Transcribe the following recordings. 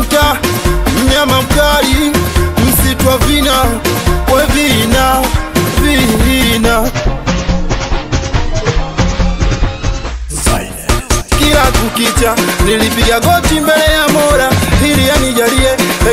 mta, mnyama mkali, msitu wa vina, we vina, vina. Kila kukicha nilipiga goti mbele ya Mola ili anijalie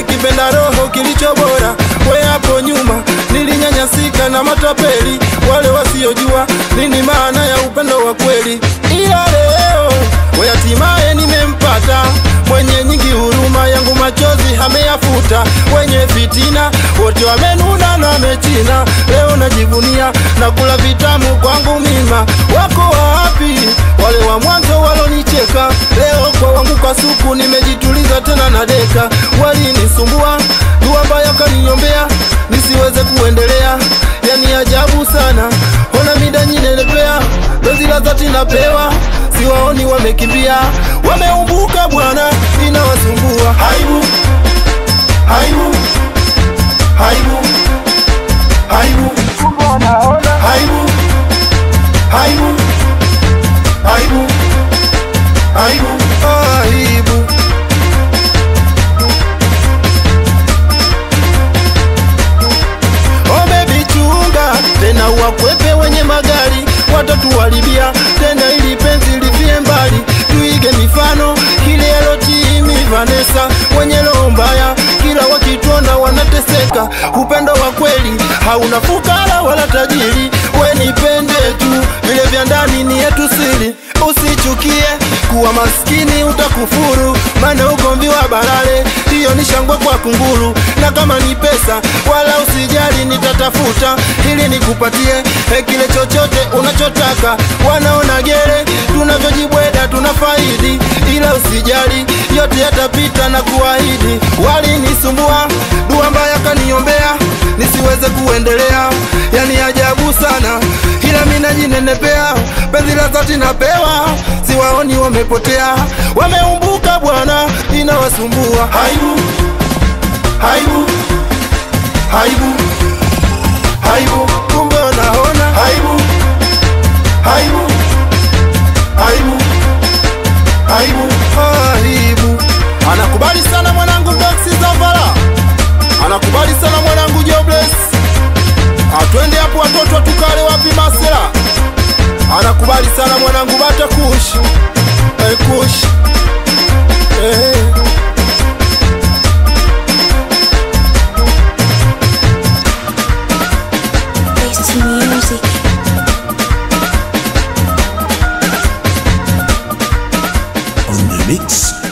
kipenda roho kilicho bora. We hapo nyuma nilinyanyasika na matapeli, wale wasiojua nini maana ya upendo wa kweli. Ila leo we hatimaye nimempata, mwenye nyingi huruma, yangu machozi ameyafuta. Wenye fitina wote wamenuna na mechina, leo najivunia na kula vitamu kwangu mima. Wako wapi wale wa mwanzo walonicheka? Leo kwa wangu kasuku nimejituliza tena na deka. Walinisumbua, dua mbaya kaniombea nisiweze kuendelea, yani ajabu sana. Ona mida nyinelepea, dozi la zati napewa, siwaoni wamekimbia, wameumbuka bwana, inawasumbua. Haibu, haibu, haibu, haibu, haibu, haibu, haibu, haibu, haibu. Oh baby chunga, tena wakwepe wenye magari, watatuharibia tena ili penzi lifie mbali. Tuige mifano kile Elotimi Vanessa, wenye roho mbaya kila wakituona wanateseka. Upendo wa kweli hauna fukara wala tajiri, we nipende tu, vile vya ndani ni yetu siri. Usichukie kuwa maskini utakufuru, maana ugomvi wa balale hiyo ni shangwe kwa kunguru. Na kama ni pesa wala usijali, nitatafuta ili nikupatie kile chochote unachotaka. Wanaona gere tunavyojibweda tunafaidi, ila usijali yote yatapita na kuahidi. Walinisumbua, dua mbaya kaniombea nisiweze kuendelea, yani ajabu sana, ila mimi najinenepea, penzi la dhati napewa, siwaoni wamepotea, wameumbuka bwana, inawasumbua. Haibu, haibu, haibu, haibu, kumbe wanaona. Haibu, haibu, haibu, haibu, haibu. Anakubali sana mwanangu Doxy Zavala, anakubali sana mwanangu Jobless. Atwende hapo watoto tukale wapi masela. Anakubali sana mwanangu Bata Kush, Kush, Music. On the mix.